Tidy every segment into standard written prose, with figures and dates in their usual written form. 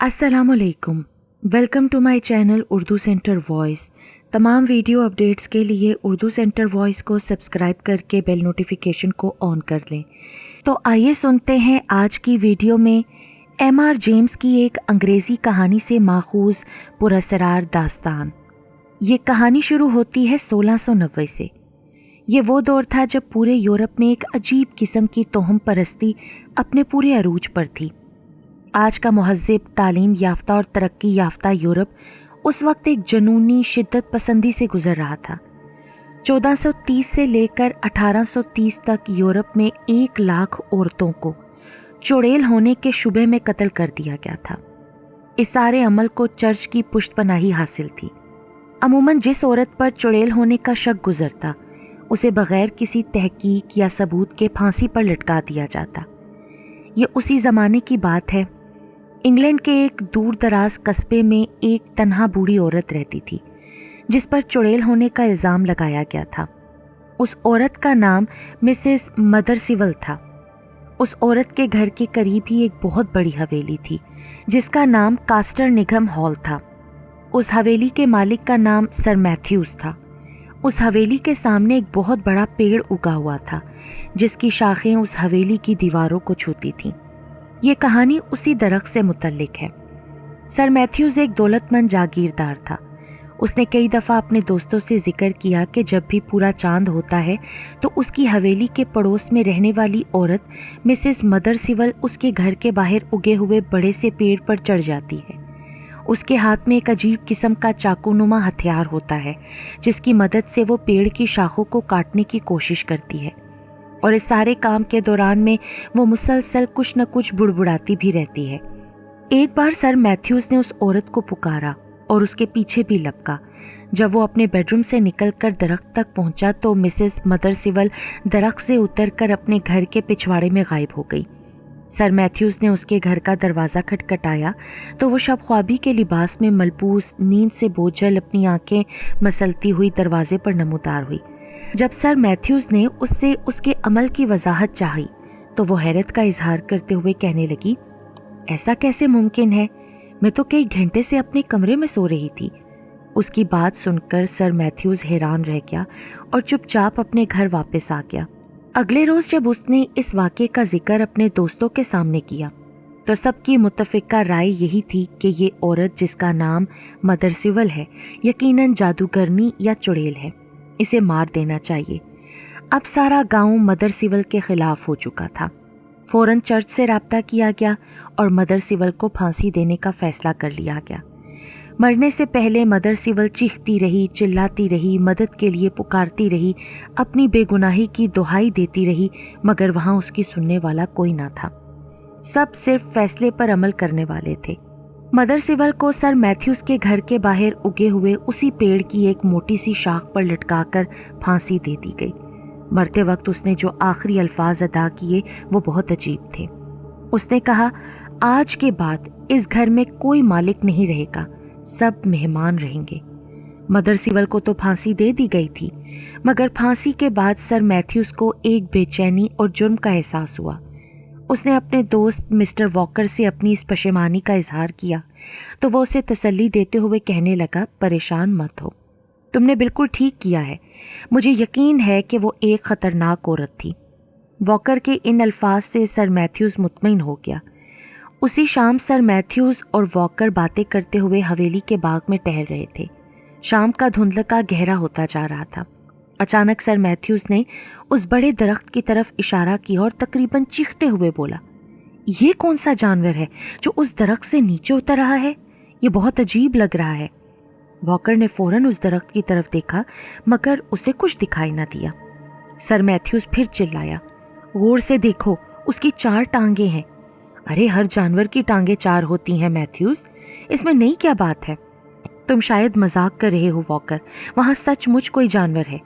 अस्सलाम वालेकुम। Welcome to my channel Urdu centre voice. तमाम वीडियो अपडेट्स के लिए उर्दू सेंटर वॉइस को सब्सक्राइब करके बेल नोटिफिकेशन को ऑन कर लें। तो आइए सुनते हैं आज की वीडियो में एम.आर. जेम्स की एक अंग्रेज़ी कहानी से माखूज़ पुरअसरार दास्तान। ये कहानी शुरू होती है 1690 से। ये वो दौर था जब पूरे यूरोप में एक अजीब किस्म की तोहम परस्ती अपने पूरे अरूज पर थी। आज का मुहज़्ज़िब, तालीम याफ्ता और तरक्की याफ्ता यूरोप उस वक्त एक जनूनी शिद्दत पसंदी से गुजर रहा था। 1430 से लेकर 1830 तक यूरोप में 1 लाख औरतों को चुड़ैल होने के शुबे में कत्ल कर दिया गया था। इस सारे अमल को चर्च की पुष्टपनाही हासिल थी। अमूमन जिस औरत पर चुड़ैल होने का शक गुजरता उसे बगैर किसी तहकीक या सबूत के फांसी पर लटका दिया जाता। ये उसी ज़माने की बात है। इंग्लैंड के एक दूर दराज कस्बे में एक तन्हा बूढ़ी औरत रहती थी जिस पर चुड़ैल होने का इल्ज़ाम लगाया गया था। उस औरत का नाम मिसेस मदरसिवल था। उस औरत के घर के करीब ही एक बहुत बड़ी हवेली थी जिसका नाम कास्टरनिघम हॉल था। उस हवेली के मालिक का नाम सर मैथ्यूज़ था। उस हवेली के सामने एक बहुत बड़ा पेड़ उगा हुआ था जिसकी शाखें उस हवेली की दीवारों को छूती थीं। ये कहानी उसी दरख्त से मुतल्लिक है। सर मैथ्यूज़ एक दौलतमंद जागीरदार था। उसने कई दफ़ा अपने दोस्तों से जिक्र किया कि जब भी पूरा चांद होता है तो उसकी हवेली के पड़ोस में रहने वाली औरत मिसेस मदरसिवल उसके घर के बाहर उगे हुए बड़े से पेड़ पर चढ़ जाती है। उसके हाथ में एक अजीब किस्म का चाकूनुमा हथियार होता है जिसकी मदद से वो पेड़ की शाखों को काटने की कोशिश करती है, और इस सारे काम के दौरान में वो मुसलसल कुछ न कुछ बुड़बुड़ाती भी रहती है। एक बार सर मैथ्यूज़ ने उस औरत को पुकारा और उसके पीछे भी लपका। जब वो अपने बेडरूम से निकलकर दरख्त तक पहुंचा तो मिसेस मदरसिवल दरख्त से उतरकर अपने घर के पिछवाड़े में गायब हो गई। सर मैथ्यूज़ ने उसके घर का दरवाज़ा खटखटाया तो वो शब ख्वाबी के लिबास में मलबूस, नींद से बोझल, अपनी आंखें मसलती हुई दरवाजे पर नमूदार हुई। जब सर मैथ्यूज़ ने उससे उसके अमल की वजाहत चाही तो वो हैरत का इजहार करते हुए कहने लगी, ऐसा कैसे मुमकिन है? मैं तो कई घंटे से अपने कमरे में सो रही थी। उसकी बात सुनकर सर मैथ्यूज़ हैरान रह गया और चुपचाप अपने घर वापस आ गया। अगले रोज़ जब उसने इस वाक़े का जिक्र अपने दोस्तों के सामने किया तो सबकी मुत्तफ़िका राय यही थी कि ये औरत जिसका नाम मदरसिवल है यकीनन जादूगरनी या चुड़ैल है। इसे मार देना चाहिए। अब सारा गांव मदरसिवल के खिलाफ हो चुका था। फौरन चर्च से राब्ता किया गया और मदरसिवल को फांसी देने का फैसला कर लिया गया। मरने से पहले मदरसिवल चीखती रही, चिल्लाती रही, मदद के लिए पुकारती रही, अपनी बेगुनाही की दुहाई देती रही, मगर वहाँ उसकी सुनने वाला कोई ना था। सब सिर्फ फैसले पर अमल करने वाले थे। मदरसिवल को सर मैथ्यूज़ के घर के बाहर उगे हुए उसी पेड़ की एक मोटी सी शाख पर लटकाकर फांसी दे दी गई। मरते वक्त उसने जो आखिरी अल्फाज अदा किए वो बहुत अजीब थे। उसने कहा, आज के बाद इस घर में कोई मालिक नहीं रहेगा, सब मेहमान रहेंगे। मदरसिवल को तो फांसी दे दी गई थी, मगर फांसी के बाद सर मैथ्यूज़ को एक बेचैनी और जुर्म का एहसास हुआ। उसने अपने दोस्त मिस्टर वॉकर से अपनी इस पशेमानी का इजहार किया तो वो उसे तसल्ली देते हुए कहने लगा, परेशान मत हो, तुमने बिल्कुल ठीक किया है। मुझे यकीन है कि वो एक ख़तरनाक औरत थी। वॉकर के इन अल्फाज से सर मैथ्यूज़ मुतमईन हो गया। उसी शाम सर मैथ्यूज़ और वॉकर बातें करते हुए हवेली के बाग में टहल रहे थे। शाम का धुंधलका गहरा होता जा रहा था। अचानक सर मैथ्यूज़ ने उस बड़े दरख्त की तरफ इशारा किया और तकरीबन चीखते हुए बोला, ये कौन सा जानवर है जो उस दरख्त से नीचे उतर रहा है? ये बहुत अजीब लग रहा है। वॉकर ने फौरन उस दरख्त की तरफ देखा मगर उसे कुछ दिखाई न दिया। सर मैथ्यूज़ फिर चिल्लाया, गौर से देखो, उसकी 4 टांगे हैं। अरे हर जानवर की टांगे 4 होती हैं मैथ्यूज़, इसमें नई क्या बात है? तुम शायद मजाक कर रहे हो वॉकर, वहाँ सचमुच कोई जानवर है।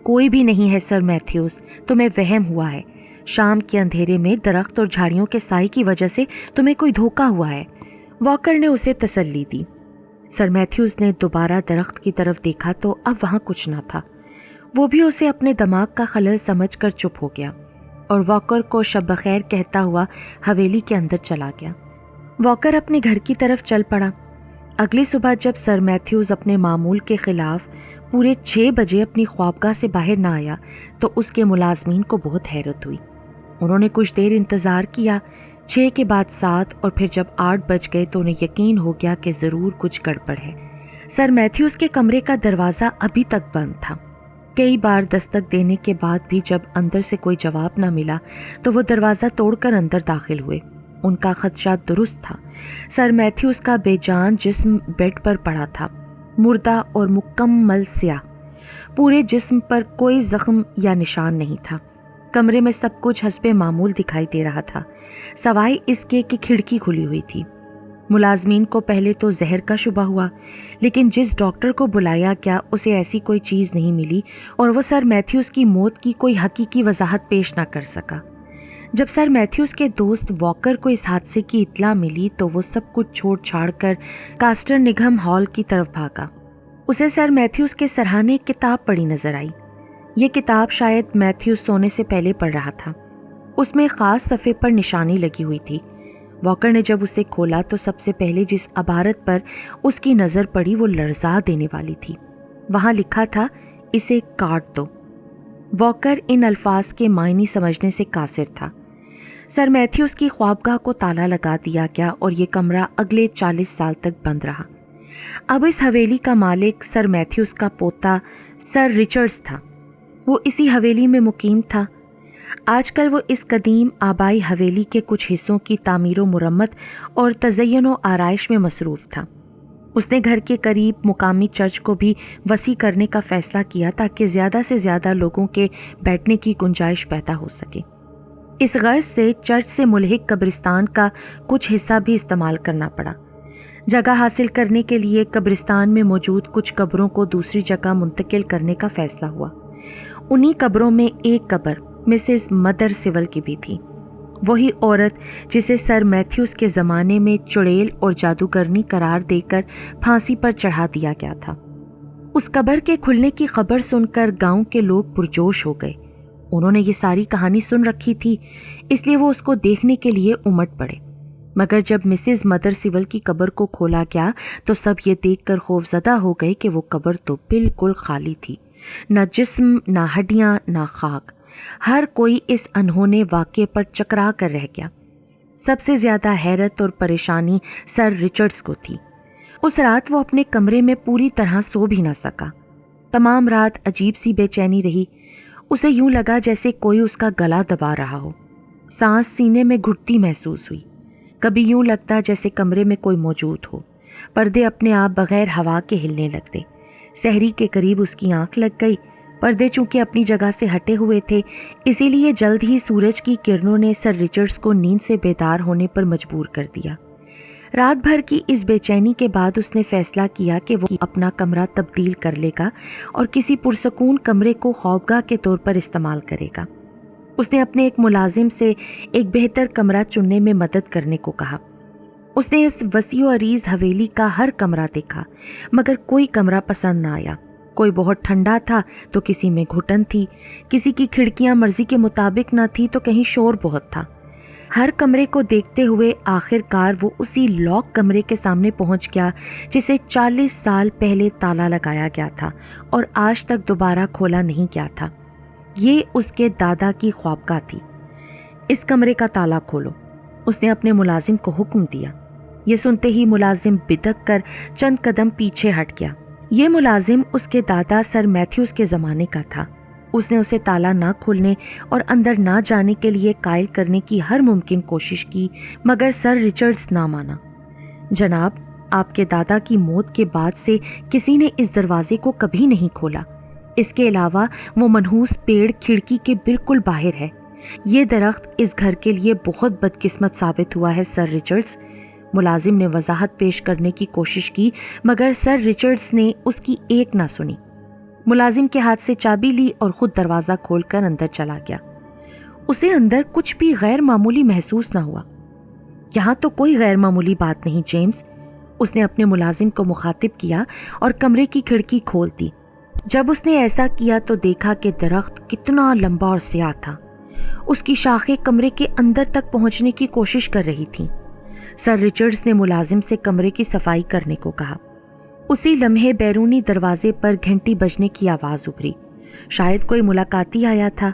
कोई भी नहीं है सर मैथ्यूज़, तुम्हें वहम हुआ है। शाम के अंधेरे में दरख्त और झाड़ियों के साए की वजह से तुम्हें कोई धोखा हुआ है। वॉकर ने उसे तसल्ली दी। सर मैथ्यूज़ ने दोबारा दरख्त की तरफ देखा तो अब वहाँ कुछ ना था। वो भी उसे अपने दिमाग का खलल समझकर चुप हो गया और वॉकर को शब बखैर कहता हुआ हवेली के अंदर चला गया। واکر اپنے گھر کی طرف چل پڑا۔ اگلی صبح جب سر میتھیوز اپنے معمول کے خلاف پورے 6 بجے اپنی خوابگاہ سے باہر نہ آیا تو اس کے ملازمین کو بہت حیرت ہوئی۔ انہوں نے کچھ دیر انتظار کیا، 6 کے بعد 7 اور پھر جب 8 بج گئے تو انہیں یقین ہو گیا کہ ضرور کچھ گڑبڑ ہے۔ سر میتھیوز کے کمرے کا دروازہ ابھی تک بند تھا۔ کئی بار دستک دینے کے بعد بھی جب اندر سے کوئی جواب نہ ملا تو وہ دروازہ توڑ کر اندر داخل ہوئے۔ ان کا خدشہ درست تھا۔ سر میتھیوز کا بے جان جسم بیڈ پر پڑا تھا، مردہ اور مکمل سیاہ۔ پورے جسم پر کوئی زخم یا نشان نہیں تھا۔ کمرے میں سب کچھ حسب معمول دکھائی دے رہا تھا، سوائے اس کے کہ کھڑکی کھلی ہوئی تھی۔ ملازمین کو پہلے تو زہر کا شبہ ہوا، لیکن جس ڈاکٹر کو بلایا گیا اسے ایسی کوئی چیز نہیں ملی اور وہ سر میتھیوز کی موت کی کوئی حقیقی وضاحت پیش نہ کر سکا۔ جب سر میتھیوز کے دوست واکر کو اس حادثے کی اطلاع ملی تو وہ سب کچھ چھوڑ چھاڑ کر کاسٹر نگھم ہال کی طرف بھاگا۔ اسے سر میتھیوز کے سرہانے ایک کتاب پڑھی نظر آئی۔ یہ کتاب شاید میتھیوز سونے سے پہلے پڑھ رہا تھا۔ اس میں خاص صفحے پر نشانی لگی ہوئی تھی۔ واکر نے جب اسے کھولا تو سب سے پہلے جس عبارت پر اس کی نظر پڑی وہ لرزا دینے والی تھی۔ وہاں لکھا تھا، اسے کاٹ دو۔ واکر ان الفاظ کے معنی سمجھنے سے قاصر تھا۔ سر میتھیوز کی خوابگاہ کو تالا لگا دیا گیا اور یہ کمرہ اگلے 40 سال تک بند رہا۔ اب اس حویلی کا مالک سر میتھیوز کا پوتا سر رچرڈز تھا۔ وہ اسی حویلی میں مقیم تھا۔ آج کل وہ اس قدیم آبائی حویلی کے کچھ حصوں کی تعمیر و مرمت اور تزئین و آرائش میں مصروف تھا۔ اس نے گھر کے قریب مقامی چرچ کو بھی وسیع کرنے کا فیصلہ کیا تاکہ زیادہ سے زیادہ لوگوں کے بیٹھنے کی گنجائش پیدا ہو سکے۔ اس غرض سے چرچ سے ملحق قبرستان کا کچھ حصہ بھی استعمال کرنا پڑا۔ جگہ حاصل کرنے کے لیے قبرستان میں موجود کچھ قبروں کو دوسری جگہ منتقل کرنے کا فیصلہ ہوا۔ انہی قبروں میں ایک قبر مسز مدر سیول کی بھی تھی، وہی عورت جسے سر میتھیوز کے زمانے میں چڑیل اور جادوگرنی قرار دے کر پھانسی پر چڑھا دیا گیا تھا۔ اس قبر کے کھلنے کی خبر سن کر گاؤں کے لوگ پرجوش ہو گئے۔ انہوں نے یہ ساری کہانی سن رکھی تھی، اس لیے وہ اس کو دیکھنے کے لیے امٹ پڑے۔ مگر جب مسز مدر سیول کی قبر کو کھولا گیا تو سب یہ دیکھ کر خوفزدہ ہو گئے کہ وہ قبر تو بالکل خالی تھی، نہ جسم، نہ ہڈیاں، نہ خاک۔ ہر کوئی اس انہونے واقعے پر چکرا کر رہ گیا۔ سب سے زیادہ حیرت اور پریشانی سر رچرڈز کو تھی۔ اس رات وہ اپنے کمرے میں پوری طرح سو بھی نہ سکا۔ تمام رات عجیب سی بے چینی رہی۔ اسے یوں لگا جیسے کوئی اس کا گلا دبا رہا ہو۔ سانس سینے میں گھٹتی محسوس ہوئی۔ کبھی یوں لگتا جیسے کمرے میں کوئی موجود ہو۔ پردے اپنے آپ بغیر ہوا کے ہلنے لگتے۔ سحری کے قریب اس کی آنکھ لگ گئی۔ پردے چونکہ اپنی جگہ سے ہٹے ہوئے تھے، اسی لیے جلد ہی سورج کی کرنوں نے سر رچرڈز کو نیند سے بیدار ہونے پر مجبور کر دیا۔ رات بھر کی اس بے چینی کے بعد اس نے فیصلہ کیا کہ وہ اپنا کمرہ تبدیل کر لے گا اور کسی پرسکون کمرے کو خوابگاہ کے طور پر استعمال کرے گا۔ اس نے اپنے ایک ملازم سے ایک بہتر کمرہ چننے میں مدد کرنے کو کہا۔ اس نے اس وسیع و عریض حویلی کا ہر کمرہ دیکھا، مگر کوئی کمرہ پسند نہ آیا۔ کوئی بہت ٹھنڈا تھا تو کسی میں گھٹن تھی، کسی کی کھڑکیاں مرضی کے مطابق نہ تھی تو کہیں شور بہت تھا۔ ہر کمرے کو دیکھتے ہوئے آخر کار وہ اسی لاک کمرے کے سامنے پہنچ گیا جسے 40 سال پہلے تالا لگایا گیا تھا اور آج تک دوبارہ کھولا نہیں گیا تھا۔ یہ اس کے دادا کی خوابگاہ تھی۔ اس کمرے کا تالا کھولو، اس نے اپنے ملازم کو حکم دیا۔ یہ سنتے ہی ملازم بدک کر چند قدم پیچھے ہٹ گیا۔ یہ ملازم اس کے دادا سر میتھیوز کے زمانے کا تھا۔ اس نے اسے تالا نہ کھولنے اور اندر نہ جانے کے لیے قائل کرنے کی ہر ممکن کوشش کی، مگر سر رچرڈز نہ مانا۔ جناب، آپ کے دادا کی موت کے بعد سے کسی نے اس دروازے کو کبھی نہیں کھولا۔ اس کے علاوہ وہ منحوس پیڑ کھڑکی کے بالکل باہر ہے۔ یہ درخت اس گھر کے لیے بہت بدقسمت ثابت ہوا ہے سر رچرڈز۔ ملازم نے وضاحت پیش کرنے کی کوشش کی، مگر سر رچرڈز نے اس کی ایک نہ سنی۔ ملازم کے ہاتھ سے چابی لی اور خود دروازہ کھول کر اندر چلا گیا۔ اسے اندر کچھ بھی غیر معمولی محسوس نہ ہوا۔ یہاں تو کوئی غیر معمولی بات نہیں جیمز، اس نے اپنے ملازم کو مخاطب کیا اور کمرے کی کھڑکی کھول دی۔ جب اس نے ایسا کیا تو دیکھا کہ درخت کتنا لمبا اور سیاہ تھا۔ اس کی شاخیں کمرے کے اندر تک پہنچنے کی کوشش کر رہی تھیں۔ सर रिचर्ड्स ने मुलाजिम से कमरे की सफाई करने को कहा। उसी लम्हे बैरूनी दरवाजे पर घंटी बजने की आवाज़ उभरी। शायद कोई मुलाकाती आया था।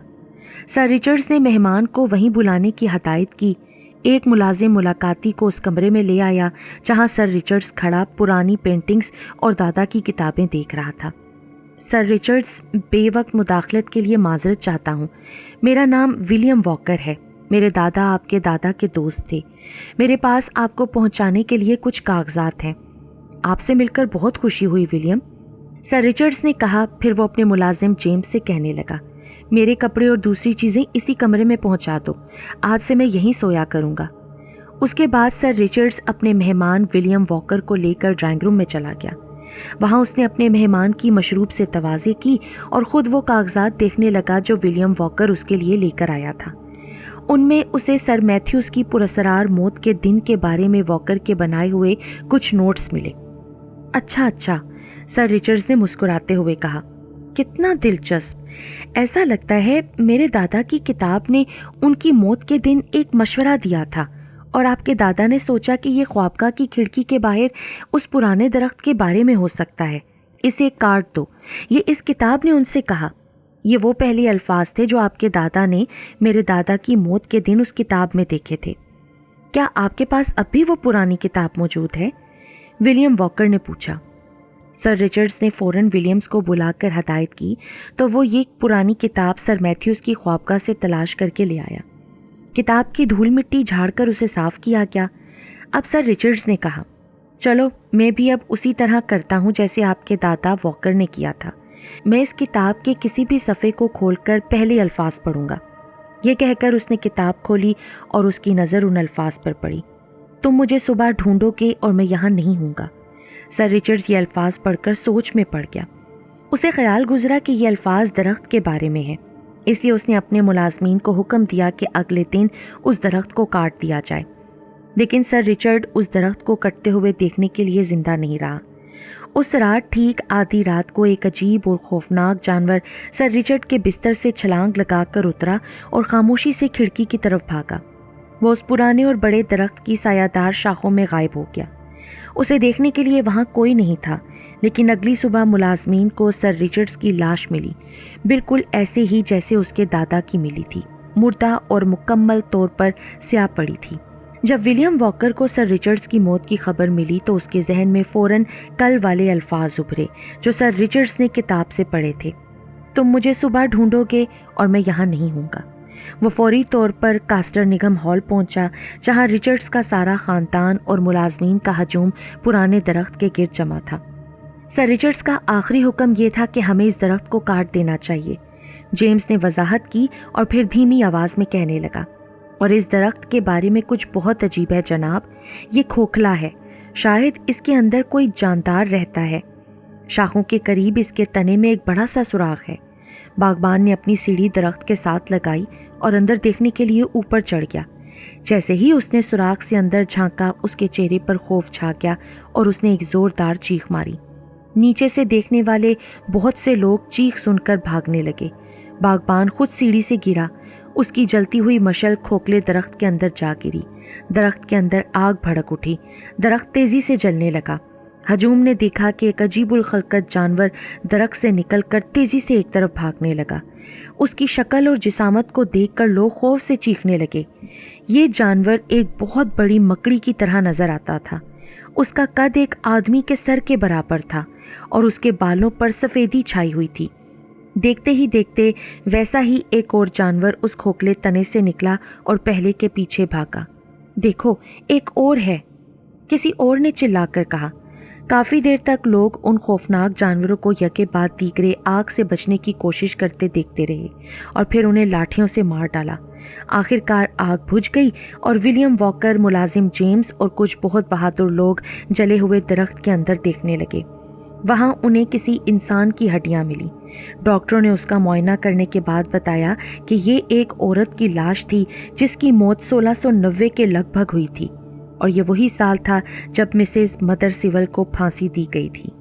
सर रिचर्ड्स ने मेहमान को वहीं बुलाने की हदायत की। एक मुलाजिम मुलाकाती को उस कमरे में ले आया जहां सर रिचर्ड्स खड़ा पुरानी पेंटिंग्स और दादा की किताबें देख रहा था। सर रिचर्ड्स, बेवक्त मुदाखलत के लिए माजरत चाहता हूँ। मेरा नाम विलियम वॉकर है। मेरे दादा आपके दादा के दोस्त थे। मेरे पास आपको पहुँचाने के लिए कुछ कागजात हैं। आपसे मिलकर बहुत खुशी हुई विलियम, सर रिचर्ड्स ने कहा। फिर वो अपने मुलाजिम जेम्स से कहने लगा, मेरे कपड़े और दूसरी चीज़ें इसी कमरे में पहुंचा दो। आज से मैं यहीं सोया करूंगा। उसके बाद सर रिचर्ड्स अपने मेहमान विलियम वॉकर को लेकर ड्राइंग रूम में चला गया। वहां उसने अपने मेहमान की मशरूब से तवाज़े की और ख़ुद वो कागजात देखने लगा जो विलियम वॉकर उसके लिए लेकर आया था। उनमें उसे सर मैथ्यूज़ की पुरअसरार मौत के दिन के बारे में वॉकर के बनाए हुए कुछ नोट्स मिले। अच्छा, सर रिचर्ड्स ने मुस्कुराते हुए कहा, कितना दिलचस्प। ऐसा लगता है मेरे दादा की किताब ने उनकी मौत के दिन एक मशवरा दिया था और आपके दादा ने सोचा कि ये ख्वाबगाह की खिड़की के बाहर उस पुराने दरख्त के बारे में हो सकता है। इसे काट दो, ये इस किताब ने उनसे कहा। ये वो पहले अल्फाज थे जो आपके दादा ने मेरे दादा की मौत के दिन उस किताब में देखे थे। क्या आपके पास अब भी वो पुरानी किताब मौजूद है? विलियम वॉकर ने पूछा। सर रिचर्ड्स ने फ़ौरन विलियम्स को बुलाकर हदायत की तो वो ये पुरानी किताब सर मैथ्यूज़ की ख्वाबगाह से तलाश करके ले आया। किताब की धूल मिट्टी झाड़कर उसे साफ़ किया गया। अब सर रिचर्ड्स ने कहा, चलो मैं भी अब उसी तरह करता हूँ जैसे आपके दादा वॉकर ने किया था। मैं इस किताब के किसी भी सफ़े को खोलकर पहले अल्फाज पढ़ूंगा। ये कहकर उसने किताब खोली और उसकी नज़र उन अल्फाज पर पड़ी, तुम मुझे सुबह ढूंढोगे और मैं यहाँ नहीं हूँगा। सर रिचर्ड्स ये अल्फाज पढ़कर सोच में पड़ गया। उसे ख्याल गुजरा कि ये अल्फाज दरख्त के बारे में है, इसलिए उसने अपने मुलाजमीन को हुक्म दिया कि अगले दिन उस दरख्त को काट दिया जाए। लेकिन सर रिचर्ड उस दरख्त को कटते हुए देखने के लिए जिंदा नहीं रहा। उस रात ठीक आधी रात को एक अजीब और खौफनाक जानवर सर रिचर्ड के बिस्तर से छलांग लगाकर उतरा और खामोशी से खिड़की की तरफ भागा। वो उस पुराने और बड़े दरख्त की सायादार शाखों में गायब हो गया। उसे देखने के लिए वहाँ कोई नहीं था, लेकिन अगली सुबह मुलाजमीन को सर रिचर्ड्स की लाश मिली, बिल्कुल ऐसे ही जैसे उसके दादा की मिली थी, मुर्दा और मुकम्मल तौर पर स्याह पड़ी थी। जब विलियम वॉकर को सर रिचर्ड्स की मौत की खबर मिली तो उसके जहन में फ़ौरन कल वाले अल्फाज उभरे जो सर रिचर्ड्स ने किताब से पढ़े थे, तुम मुझे सुबह ढूंढोगे और मैं यहाँ नहीं हूँगा। वो फौरी तौर पर कास्टर निगम हॉल पहुंचा जहां रिचर्ड्स का सारा ख़ानदान और मुलाजमीन का हजूम पुराने दरख्त के गिर्द जमा था। सर रिचर्ड्स का आखिरी हुक्म ये था कि हमें इस दरख्त को काट देना चाहिए। जेम्स ने वजाहत की और फिर धीमी आवाज़ में कहने लगा, और इस दरख्त के बारे में कुछ बहुत अजीब है जनाब। ये खोखला है, शायद इसके अंदर कोई जानदार रहता है। शाखों के करीब इसके तने में एक बड़ा सा सुराख है। बागबान ने अपनी सीढ़ी दरख्त के साथ लगाई और अंदर देखने के लिए ऊपर चढ़ गया। जैसे ही उसने सुराख से अंदर झांका, उसके चेहरे पर खौफ छा गया और उसने एक जोरदार चीख मारी। नीचे से देखने वाले बहुत से लोग चीख सुनकर भागने लगे। बागबान खुद सीढ़ी से गिरा। उसकी जलती हुई मशल खोखले दरख्त के अंदर जा गिरी। दरख्त के अंदर आग भड़क उठी। दरख्त तेजी से जलने लगा। हजूम ने देखा कि एक अजीबुल खलकत जानवर दरख्त से निकलकर तेजी से एक तरफ भागने लगा। उसकी शक्ल और जिसामत को देखकर लोग खौफ से चीखने लगे। ये जानवर एक बहुत बड़ी मकड़ी की तरह नजर आता था। उसका कद एक आदमी के सर के बराबर था और उसके बालों पर सफ़ेदी छाई हुई थी। देखते ही देखते वैसा ही एक और जानवर उस खोखले तने से निकला और पहले के पीछे भागा। देखो, एक और है, किसी और ने चिल्लाकर कहा। काफ़ी देर तक लोग उन खौफनाक जानवरों को यके बाद दीगरे आग से बचने की कोशिश करते देखते रहे और फिर उन्हें लाठियों से मार डाला। आखिरकार आग बुझ गई और विलियम वॉकर, मुलाजिम जेम्स और कुछ बहुत बहादुर लोग जले हुए दरख्त के अंदर देखने लगे। वहाँ उन्हें किसी इंसान की हड्डियाँ मिली। डॉक्टरों ने उसका मुआयना करने के बाद बताया कि ये एक औरत की लाश थी जिसकी मौत 1690 के लगभग हुई थी और ये वही साल था जब मिसेस मदर सिवल को फांसी दी गई थी।